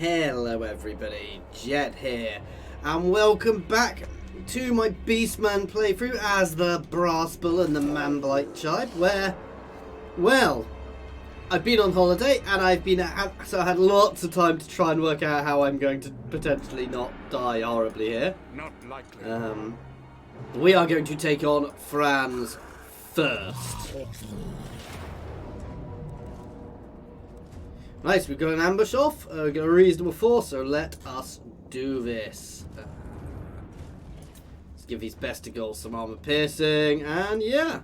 Hello everybody, Jet here, and welcome back to my Beastmen playthrough as the Brass Bull and the Manblight tribe, where, well, I've been on holiday and I had lots of time to try and work out how I'm going to potentially not die horribly here. Not likely. We are going to take on Franz first. Nice, we've got an ambush off, we've got a reasonable force, so let us do this. Let's give these bestigals some armor piercing, and yeah.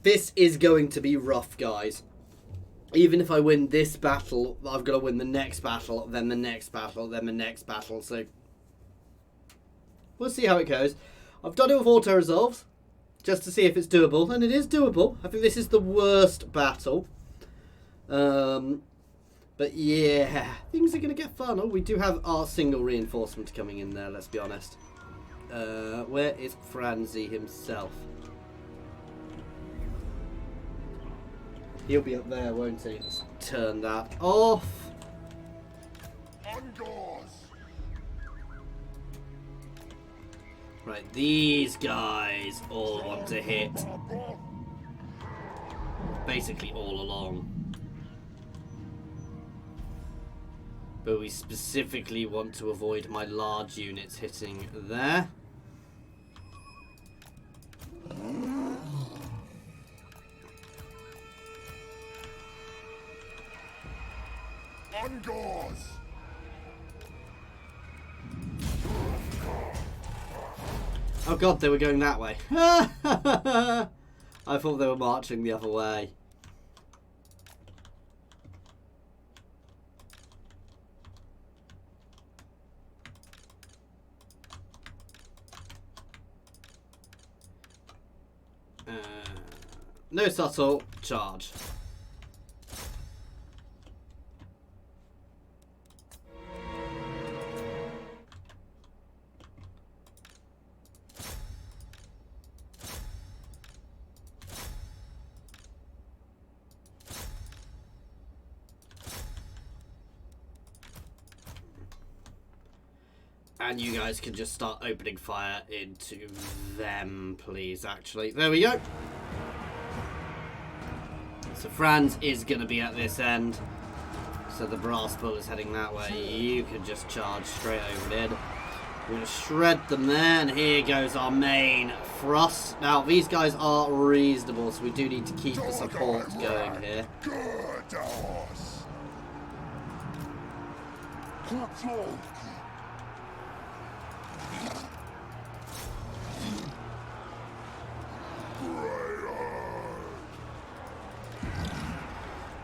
This is going to be rough, guys. Even if I win this battle, I've got to win the next battle, then the next battle, then the next battle, so we'll see how it goes. I've done it with auto-resolves, just to see if it's doable, and it is doable. I think this is the worst battle. But yeah, things are going to get fun. Oh, we do have our single reinforcement coming in there, let's be honest. Where is Franzi himself? He'll be up there, won't he? Let's turn that off. Right, these guys all want to hit. Basically all along. But we specifically want to avoid my large units hitting there. Oh god, they were going that way. I thought they were marching the other way. No subtle, charge. And you guys can just start opening fire into them, please, actually. There we go. So Franz is going to be at this end. So the Brass Bull is heading that way. You can just charge straight over it in. We're going to shred them there, and here goes our main thrust. Now, these guys are reasonable, so we do need to keep the support going here.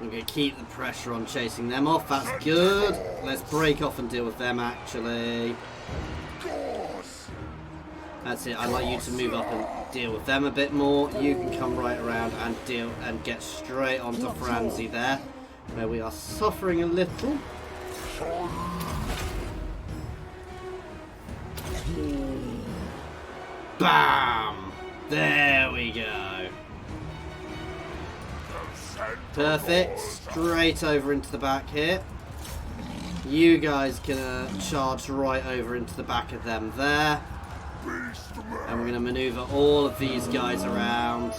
We're going to keep the pressure on chasing them off. That's good. Let's break off and deal with them, actually. That's it. I'd like you to move up and deal with them a bit more. You can come right around and deal and get straight onto Franzi there, where we are suffering a little. Bam! There we go. Perfect. Straight over into the back here. You guys can charge right over into the back of them there. And we're going to maneuver all of these guys around.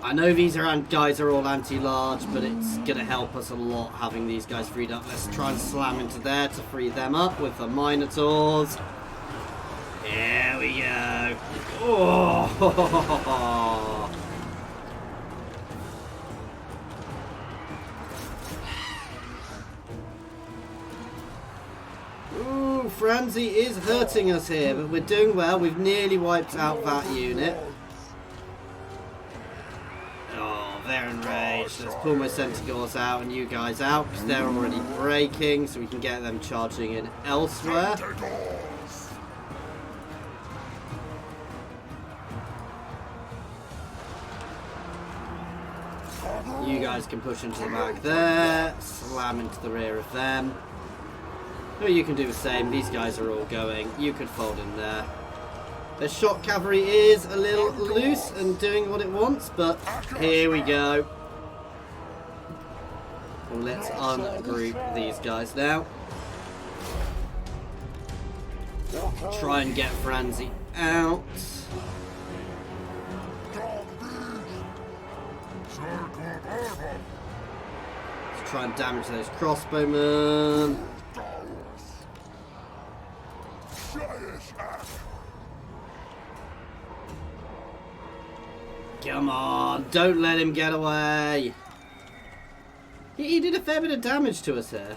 I know these guys are all anti-large, but it's going to help us a lot having these guys freed up. Let's try and slam into there to free them up with the Minotaurs. Here we go. Oh. Ooh, Franzi is hurting us here, but we're doing well. We've nearly wiped out that unit. They're enraged. Let's pull my Centaurs out and you guys out, because they're already breaking, so we can get them charging in elsewhere. You guys can push into the back there, slam into the rear of them. Or you can do the same. These guys are all going. You could fold in there. The shock cavalry is a little loose and doing what it wants, but here we go. Let's ungroup these guys now. Try and get Franzi out. Let's try and damage those crossbowmen. Come on, don't let him get away. He did a fair bit of damage to us here.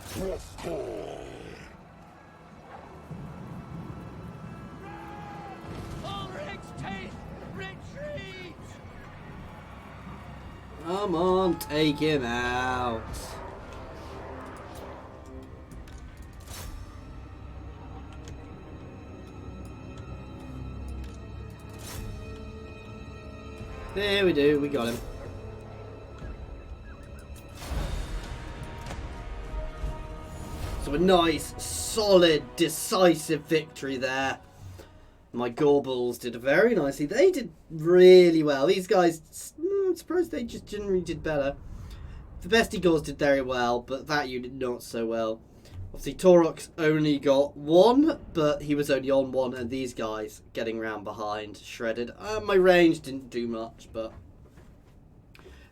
Come on, take him out. There we do, we got him. So a nice, solid, decisive victory there. My Gorbals did very nicely. They did really well. These guys, I'm surprised they just generally did better. The best Eagles did very well, but that unit not so well. Obviously, Taurox only got one, but he was only on one, and these guys getting round behind, shredded. My range didn't do much, but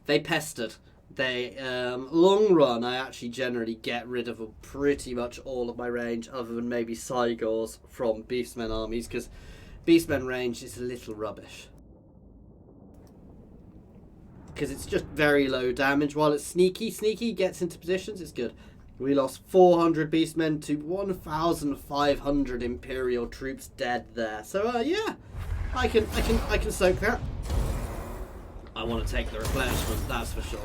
they pestered. They, long run, I actually generally get rid of pretty much all of my range, other than maybe Cygors from Beastmen armies, because Beastmen range is a little rubbish. Because it's just very low damage. While it's sneaky, gets into positions, it's good. We lost 400 Beastmen to 1,500 Imperial troops dead there. So yeah, I can soak that. I want to take the replenishment, that's for sure.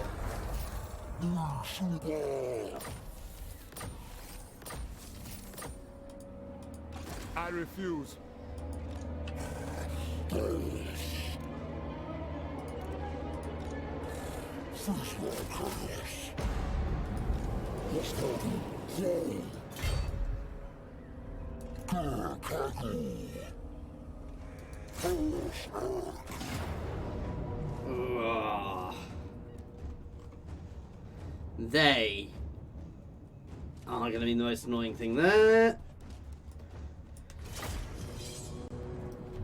I refuse. They are going to be the most annoying thing there.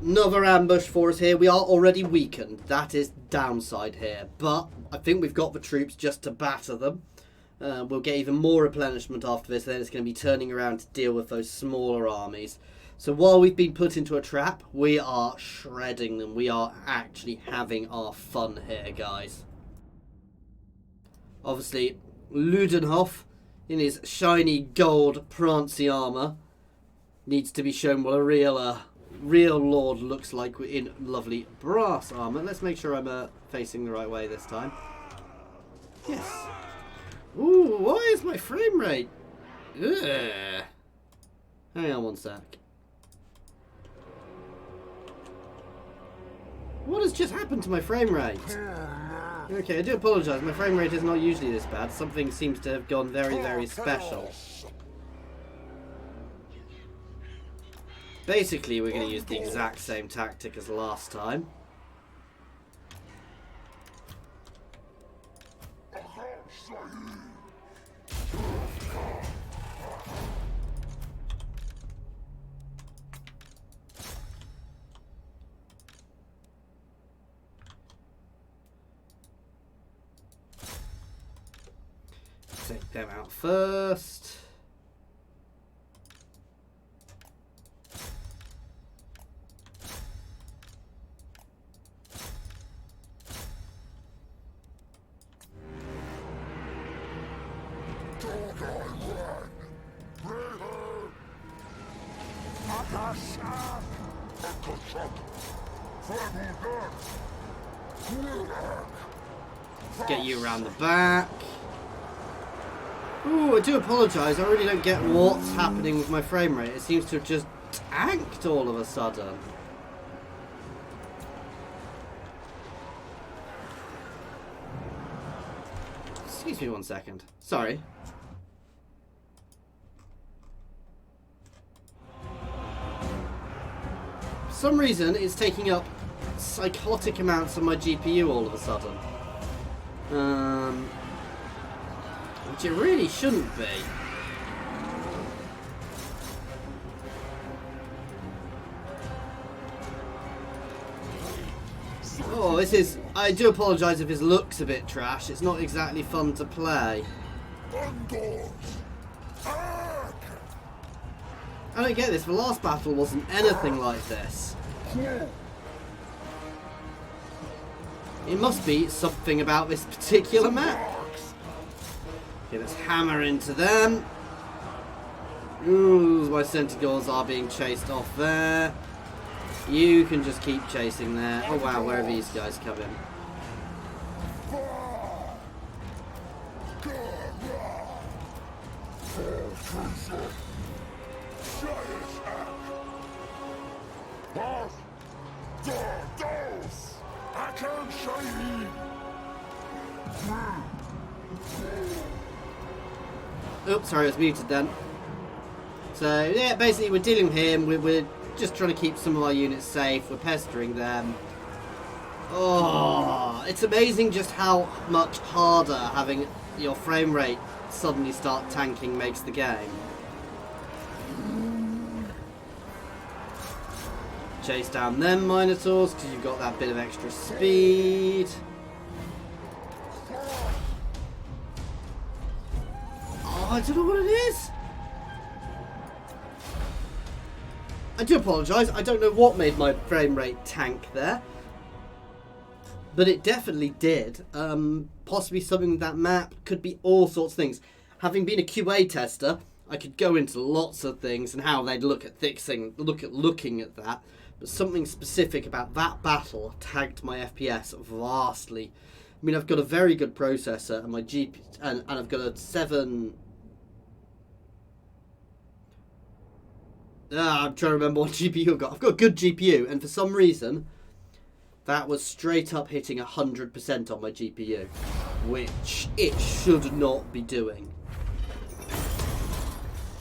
Another ambush for us here. We are already weakened. That is downside here. But I think we've got the troops just to batter them. We'll get even more replenishment after this. Then it's going to be turning around to deal with those smaller armies. So while we've been put into a trap, we are shredding them. We are actually having our fun here, guys. Obviously, Ludenhoff, in his shiny gold prancy armour, needs to be shown what a real lord looks like in lovely brass armour. Let's make sure I'm facing the right way this time. Yes. Ooh, why is my frame rate? Ugh. Hang on one sec. What has just happened to my frame rate? Okay, I do apologise. My frame rate is not usually this bad. Something seems to have gone very, very special. Basically, we're going to use the exact same tactic as last time. Take them out first. Get you around the back. Ooh, I do apologise. I really don't get what's happening with my frame rate. It seems to have just tanked all of a sudden. Excuse me one second. Sorry. some reason it's taking up psychotic amounts of my GPU all of a sudden. Which it really shouldn't be. Oh, this is... I do apologise if his look's a bit trash. It's not exactly fun to play. I don't get this. The last battle wasn't anything like this. It must be something about this particular map. Okay, let's hammer into them. Ooh, my Centaurs are being chased off there. You can just keep chasing there. Oh wow, where are these guys coming? Oops, sorry, I was muted then. So yeah, basically we're dealing with him. We're just trying to keep some of our units safe. We're pestering them. Oh, it's amazing just how much harder having your frame rate suddenly start tanking makes the game. Chase down them Minotaurs because you've got that bit of extra speed. Oh, I don't know what it is. I do apologise. I don't know what made my frame rate tank there. But it definitely did. Possibly something with that map. Could be all sorts of things. Having been a QA tester, I could go into lots of things and how they'd look at looking at that. But something specific about that battle tagged my FPS vastly. I mean, I've got a very good processor and my GPU, and I've got a 7. I'm trying to remember what GPU I've got. I've got a good GPU, and for some reason, that was straight up hitting 100% on my GPU, which it should not be doing.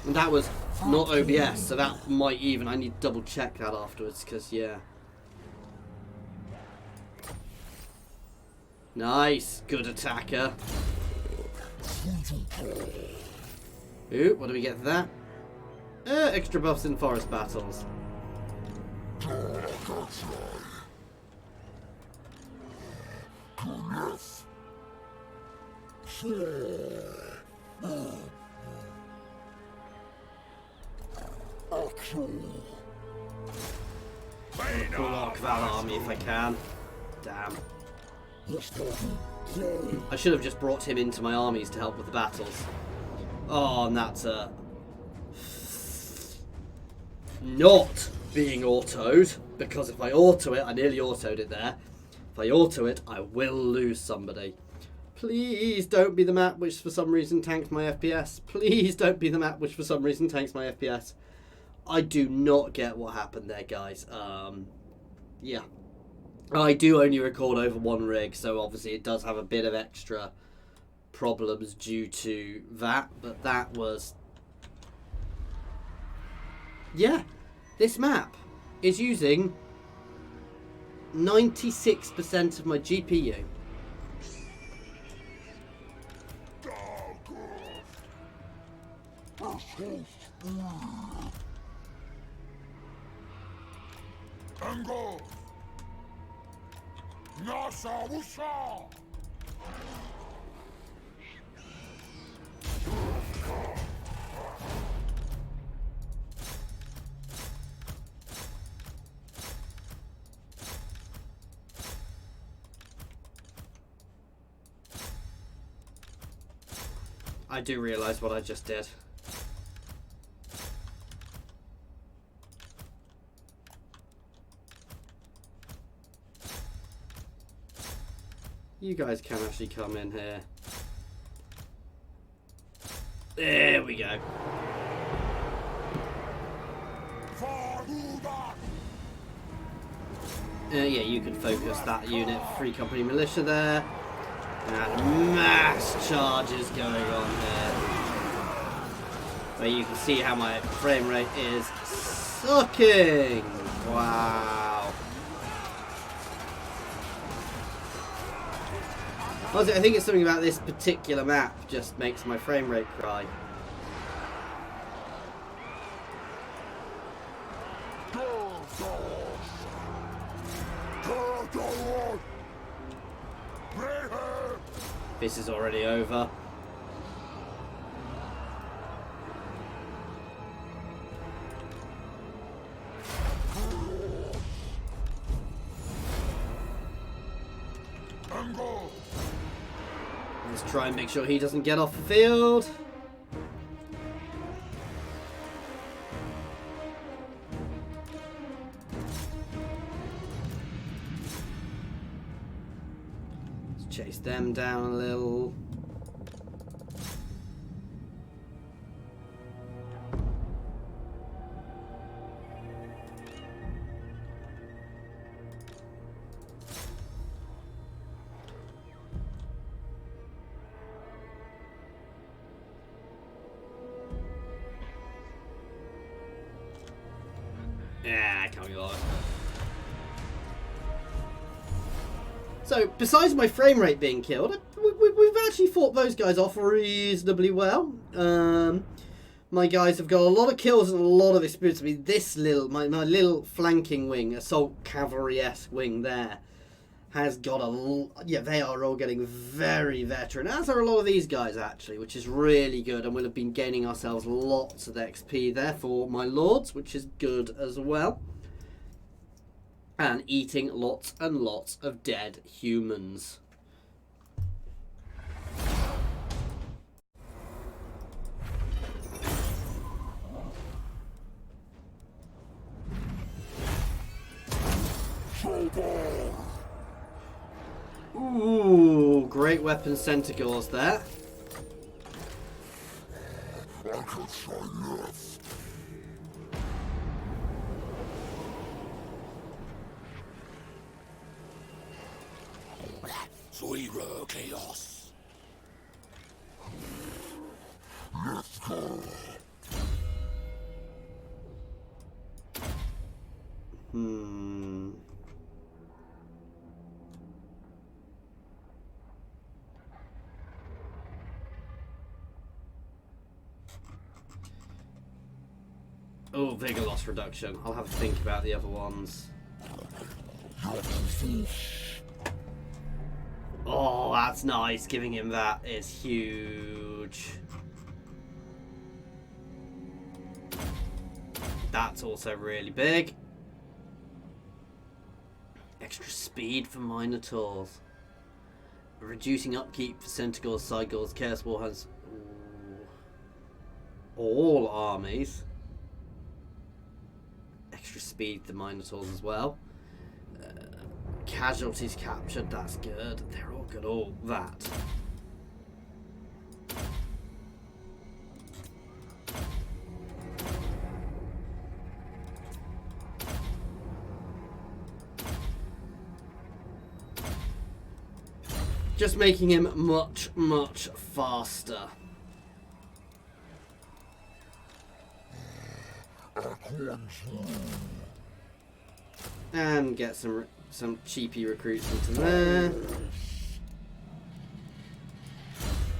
And that was not OBS, so that might even... I need to double check that afterwards, because, yeah. Nice. Good attacker. Ooh, what do we get for that? Extra buffs in forest battles. Block that army if I can. Damn. I should have just brought him into my armies to help with the battles. Oh, and that's not being autoed, because if I auto it, I nearly autoed it there. If I auto it, I will lose somebody. Please don't be the map which for some reason tanks my FPS. Please don't be the map which for some reason tanks my FPS. I do not get what happened there, guys. Yeah. I do only record over one rig, so obviously it does have a bit of extra problems due to that, but that was... Yeah, this map is using 96% of my GPU. Ango! Nasa Wusha! I do realise what I just did. You guys can actually come in here. There we go. Yeah, you can focus that unit. Free company militia there. And mass charges going on here. Where you can see how my frame rate is sucking. Wow. Honestly, I think it's something about this particular map just makes my frame rate cry. This is already over. Let's try and make sure he doesn't get off the field. Let's chase them down a little. Yeah, I can't be bothered. So, besides my frame rate being killed, we've actually fought those guys off reasonably well. My guys have got a lot of kills and a lot of experience. I mean, this little, my little flanking wing, assault cavalry-esque wing there, has got a... Yeah, they are all getting very veteran, as are a lot of these guys, actually, which is really good. And we'll have been gaining ourselves lots of XP there for my lords, which is good as well. And eating lots and lots of dead humans. Ooh, great weapon centaurs there. Zero chaos. Let's go. Oh, vigor loss reduction. I'll have to think about the other ones. Oh, that's nice. Giving him that is huge. That's also really big. Extra speed for Minotaurs. Reducing upkeep for Centaurs, Cygors, Chaos Warhounds. All armies. Extra speed for Minotaurs as well. Casualties captured, that's good. They're all good, all that. Just making him much, much faster. And get some cheapy recruits into there.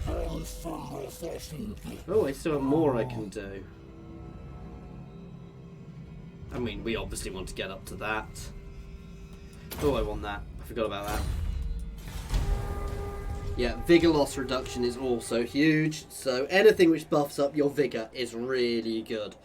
Oh, I still have more I can do. I mean, we obviously want to get up to that. Oh, I want that. I forgot about that. Yeah, vigor loss reduction is also huge. So anything which buffs up your vigor is really good.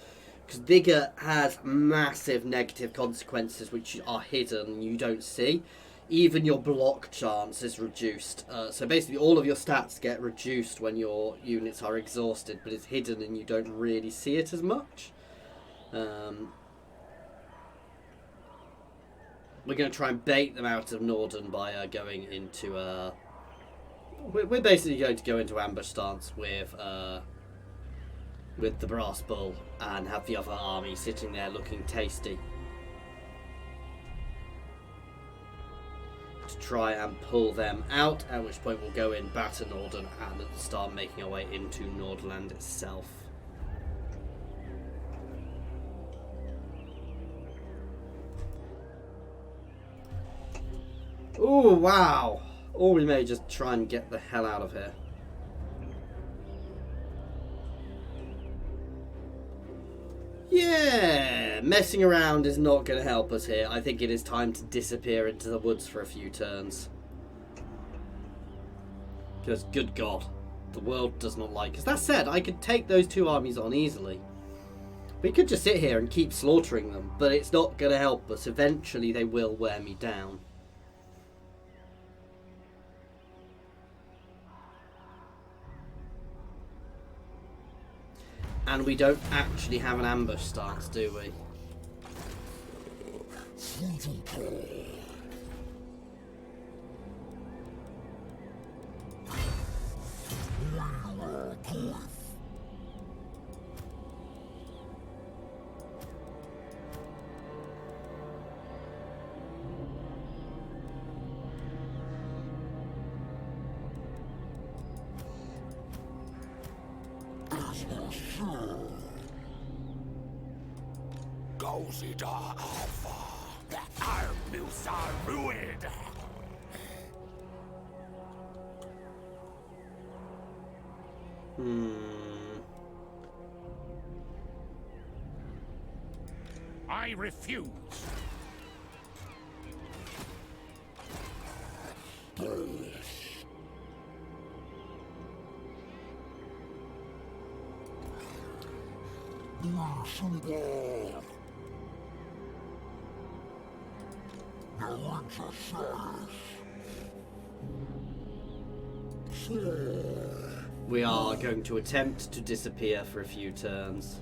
Because vigor has massive negative consequences which are hidden and you don't see. Even your block chance is reduced. So basically all of your stats get reduced when your units are exhausted, but it's hidden and you don't really see it as much. We're going to try and bait them out of Norden by going into... We're basically going to go into ambush stance with the Brass Bull and have the other army sitting there looking tasty. To try and pull them out, at which point we'll go in, batter Norden and start making our way into Nordland itself. Oh, wow. Or we may just try and get the hell out of here. Yeah, messing around is not going to help us here. I think it is time to disappear into the woods for a few turns. Because, good God, the world does not like us. That said, I could take those two armies on easily. We could just sit here and keep slaughtering them, but it's not going to help us. Eventually, they will wear me down. And we don't actually have an ambush stance, do we? Gozida Alpha, the armies are ruined. I refuse. We are going to attempt to disappear for a few turns.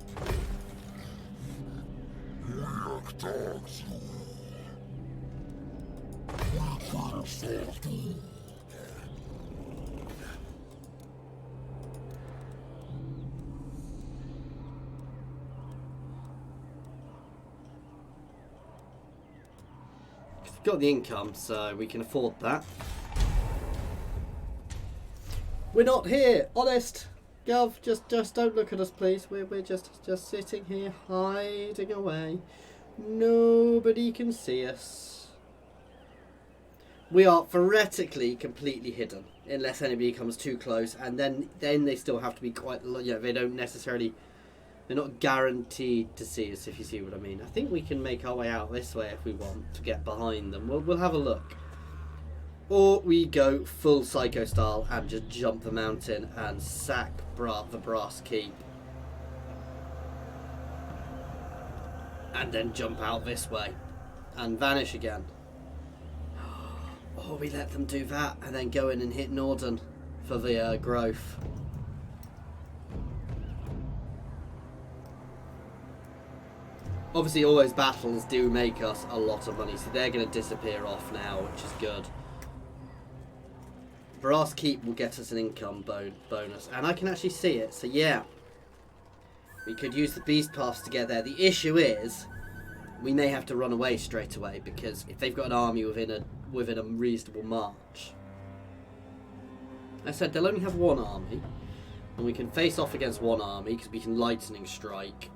We've got the income, so we can afford that. We're not here, honest. Gov, just don't look at us, please. We're just sitting here, hiding away. Nobody can see us. We are theoretically completely hidden, unless anybody comes too close, and then they still have to be quite. You know, they don't necessarily. They're not guaranteed to see us, if you see what I mean. I think we can make our way out this way if we want to get behind them. We'll have a look. Or we go full Psycho style and just jump the mountain and sack the Brass Keep. And then jump out this way and vanish again. Or we let them do that and then go in and hit Norden for the growth. Obviously all those battles do make us a lot of money, so they're going to disappear off now, which is good. Brass Keep will get us an income bonus, and I can actually see it, so yeah. We could use the beast paths to get there. The issue is, we may have to run away straight away, because if they've got an army within a reasonable march. I said they'll only have one army, and we can face off against one army, because we can lightning strike.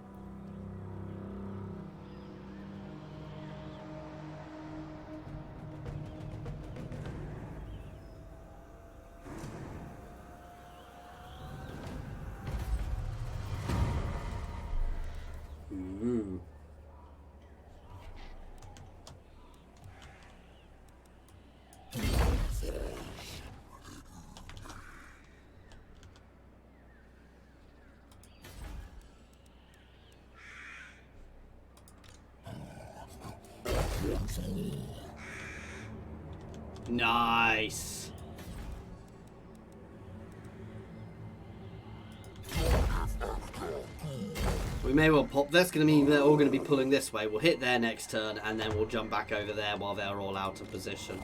Nice. We may well pop. That's going to mean they're all going to be pulling this way. We'll hit their next turn, and then we'll jump back over there while they're all out of position.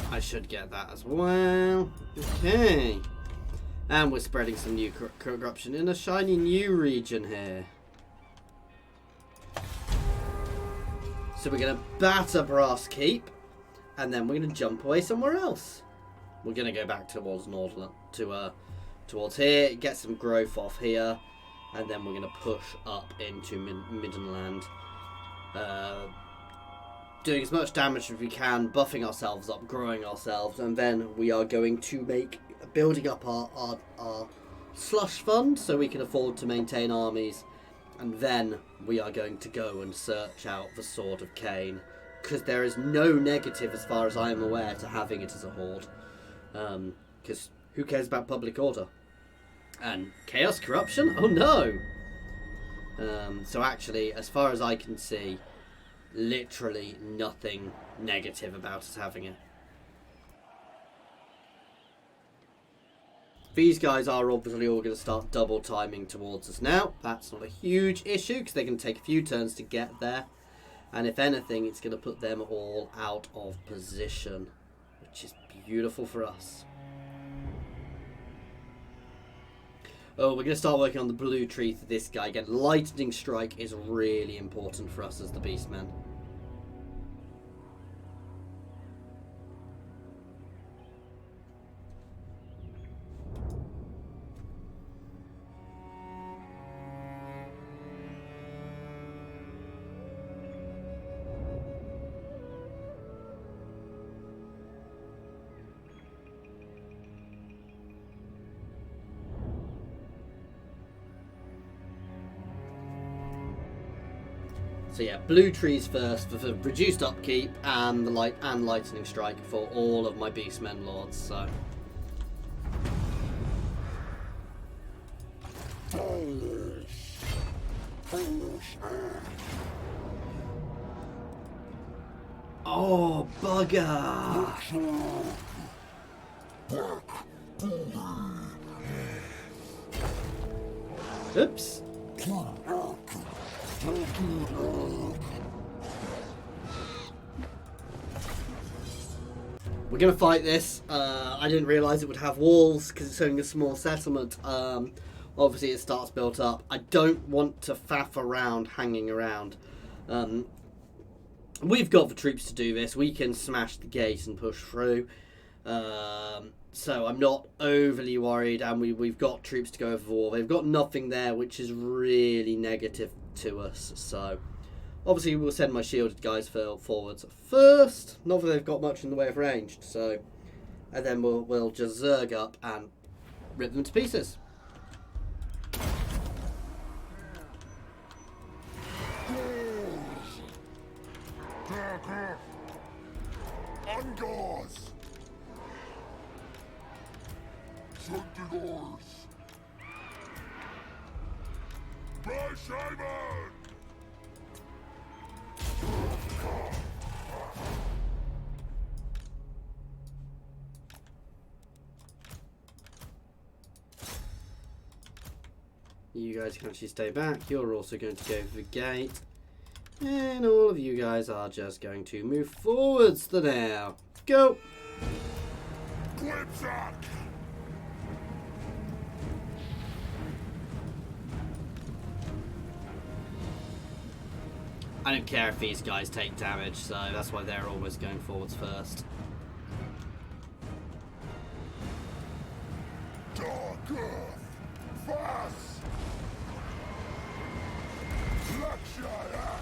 I should get that as well. Okay. And we're spreading some new corruption in a shiny new region here. So we're going to batter Brass Keep, and then we're going to jump away somewhere else. We're going to go back towards Nordland to towards here, get some growth off here, and then we're going to push up into Middenland. Doing as much damage as we can, buffing ourselves up, growing ourselves, and then we are going to make building up our slush fund so we can afford to maintain armies, and then we are going to go and search out the Sword of Cain, because there is no negative as far as I am aware to having it as a horde, because who cares about public order and chaos corruption? Oh no. So actually, as far as I can see, literally nothing negative about us having it. These guys are obviously all going to start double timing towards us now. That's not a huge issue because they can take a few turns to get there. And if anything, it's going to put them all out of position, which is beautiful for us. Oh, we're going to start working on the blue tree for this guy. Again, lightning strike is really important for us as the Beastmen. So yeah, blue trees first for the reduced upkeep and the lightning strike for all of my Beastmen lords. So oh bugger! Oops. We're going to fight this. I didn't realise it would have walls because it's only a small settlement. Obviously it starts built up. I don't want to faff around hanging around. We've got the troops to do this. We can smash the gate and push through. So I'm not overly worried, and we've got troops to go over the wall. They've got nothing there, which is really negative to us. So obviously we'll send my shielded guys forwards first. Not that they've got much in the way of ranged. So, and then we'll just zerg up and rip them to pieces. Angors! Suntigors! Brashaiman! You guys can actually stay back. You're also going to go for the gate. And all of you guys are just going to move forwards for now. Go! Clipsack! I don't care if these guys take damage, so that's why they're always going forwards first. Dark Earth! Fast! Lakshaya!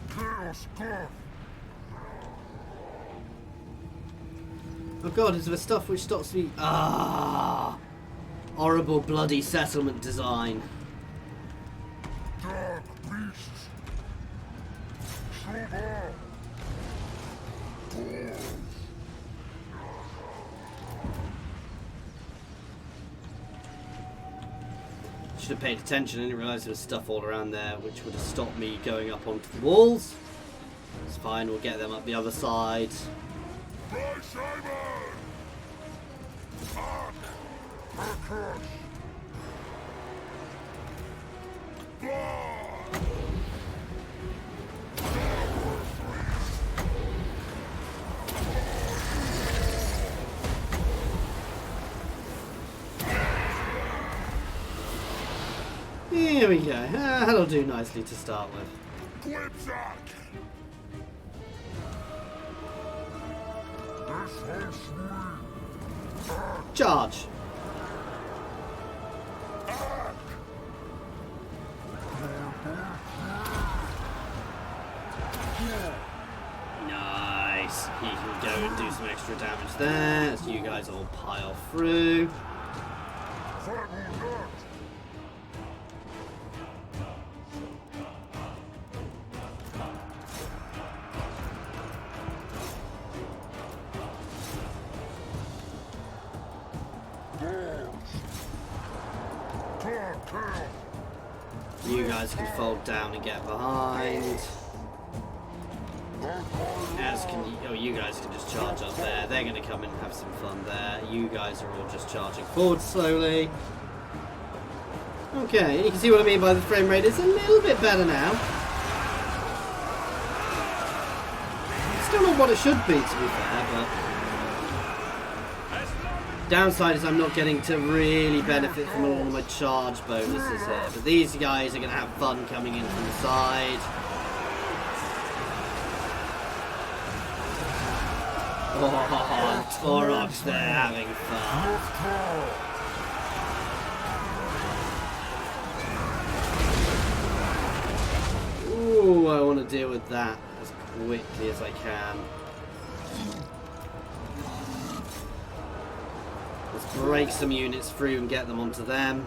Chaos Curve! Oh god, is there stuff which stops me? Ah! Horrible bloody settlement design. Dark Beasts! Trouble! Doors! Should have paid attention. I didn't realise there was stuff all around there which would have stopped me going up onto the walls. It's fine, we'll get them up the other side. Brashaiman! Ark! Arkush! Blood! Here we go. That'll do nicely to start with. Clipsack! Charge. Nice. He can go and do some extra damage there as you guys all pile through. You guys can fold down and get behind. As can you, you guys can just charge up there. They're going to come in and have some fun there. You guys are all just charging forward slowly. Okay, you can see what I mean by the frame rate. It's a little bit better now. Still not what it should be, to be fair, but downside is I'm not getting to really benefit from all of my charge bonuses here. But these guys are going to have fun coming in from the side. Oh, Taurox, they're having fun. Ooh, I want to deal with that as quickly as I can. Let's break some units through and get them onto them.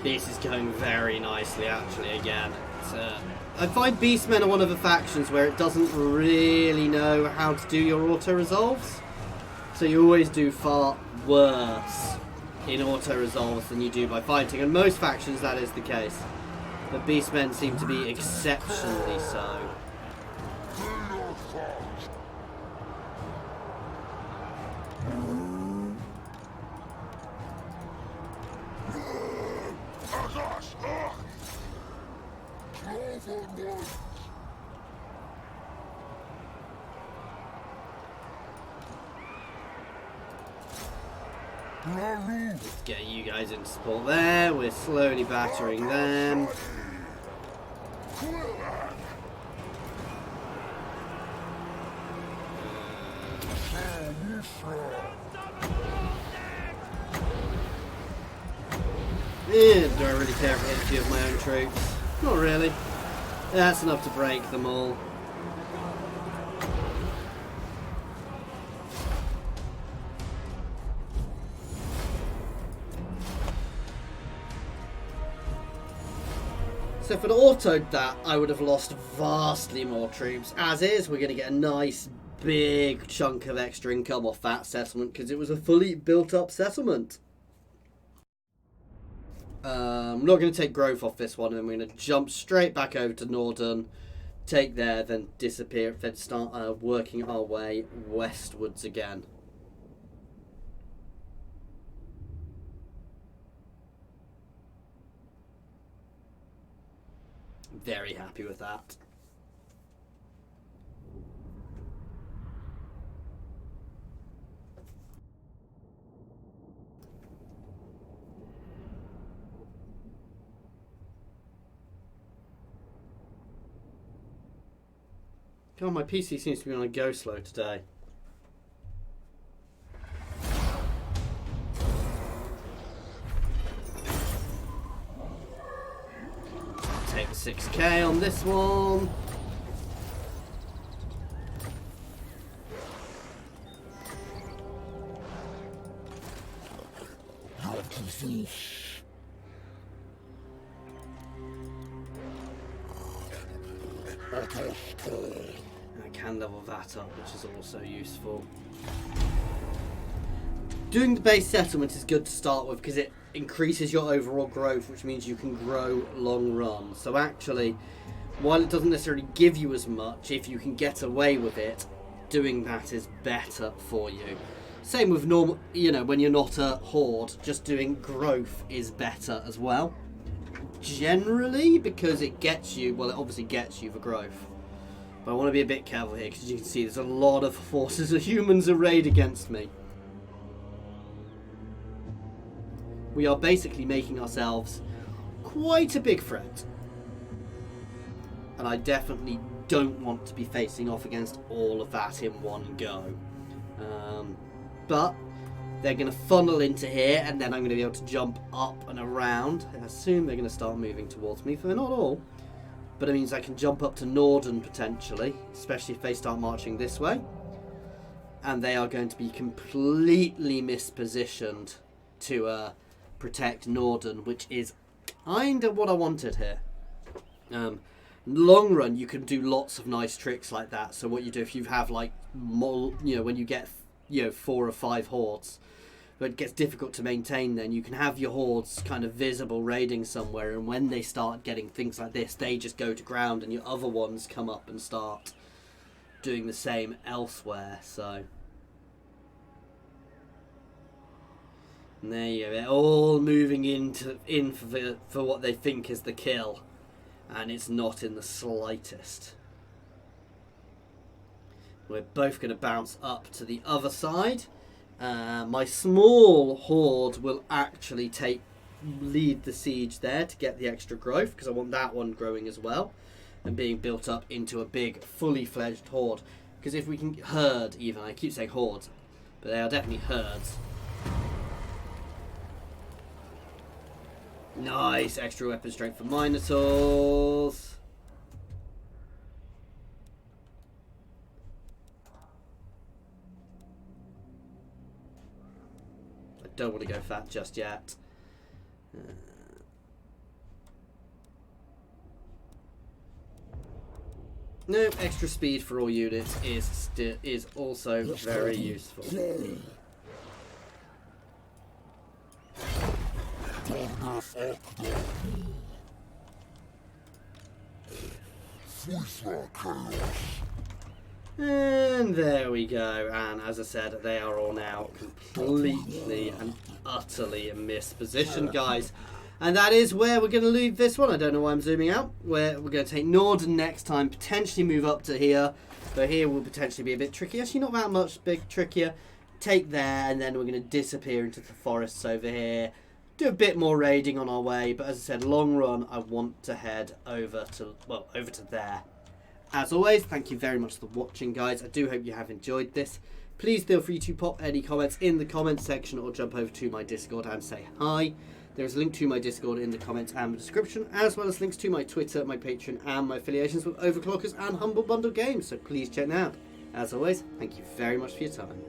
This is going very nicely, actually, again. I find Beastmen are one of the factions where it doesn't really know how to do your auto-resolves. So you always do far worse in auto-resolves than you do by fighting. And most factions that is the case. But Beastmen seem to be exceptionally so. Let's get you guys into support there. We're slowly battering them. Yeah, do I really care if I hit a few of my own troops? Not really. That's enough to break them all. So if I'd autoed that, I would have lost vastly more troops. As is, we're going to get a nice big chunk of extra income off that settlement because it was a fully built up settlement. I'm not going to take growth off this one, and we're going to jump straight back over to Norden, take there, then disappear, then start working our way westwards again. Very happy with that. God, my PC seems to be on a go slow today. Take the 6k on this one. I can level that up, which is also useful. Doing the base settlement is good to start with because it increases your overall growth, which means you can grow long run. So actually, while it doesn't necessarily give you as much, if you can get away with it, doing that is better for you. Same with normal, you know, when you're not a horde, just doing growth is better as well. Generally, because it gets you, well, it obviously gets you the growth. But I want to be a bit careful here, because you can see there's a lot of forces of humans arrayed against me. We are basically making ourselves quite a big threat. And I definitely don't want to be facing off against all of that in one go. But they're going to funnel into here, and then I'm going to be able to jump up and around. I assume they're going to start moving towards me, for not all. But it means I can jump up to Norden potentially, especially if they start marching this way. And they are going to be completely mispositioned to protect Norden, which is kind of what I wanted here. Long run, you can do lots of nice tricks like that. So what you do if you have like, when you get 4 or 5 hordes, but it gets difficult to maintain, then you can have your hordes kind of visible raiding somewhere, and when they start getting things like this, they just go to ground and your other ones come up and start doing the same elsewhere. So and there you go, they're all moving in for what they think is the kill, and it's not in the slightest. We're both going to bounce up to the other side. My small horde will actually lead the siege there to get the extra growth, because I want that one growing as well and being built up into a big, fully fledged horde. Because if we can herd, even I keep saying hordes, but they are definitely herds. Nice extra weapon strength for Minotaurs. Don't want to go fat just yet. No, extra speed for all units is also very useful. And there we go, and as I said, they are all now completely and utterly mispositioned, guys. And that is where we're going to leave this one. I don't know why I'm zooming out. Where we're going to take Norden next time, potentially move up to here. So here will potentially be a bit tricky. Actually, not that much trickier. Take there, and then we're going to disappear into the forests over here. Do a bit more raiding on our way, but as I said, long run, I want to head over to there. As always, thank you very much for watching, guys. I do hope you have enjoyed this. Please feel free to pop any comments in the comments section or jump over to my Discord and say hi. There is a link to my Discord in the comments and the description, as well as links to my Twitter, my Patreon, and my affiliations with Overclockers and Humble Bundle Games, so please check them out. As always, thank you very much for your time.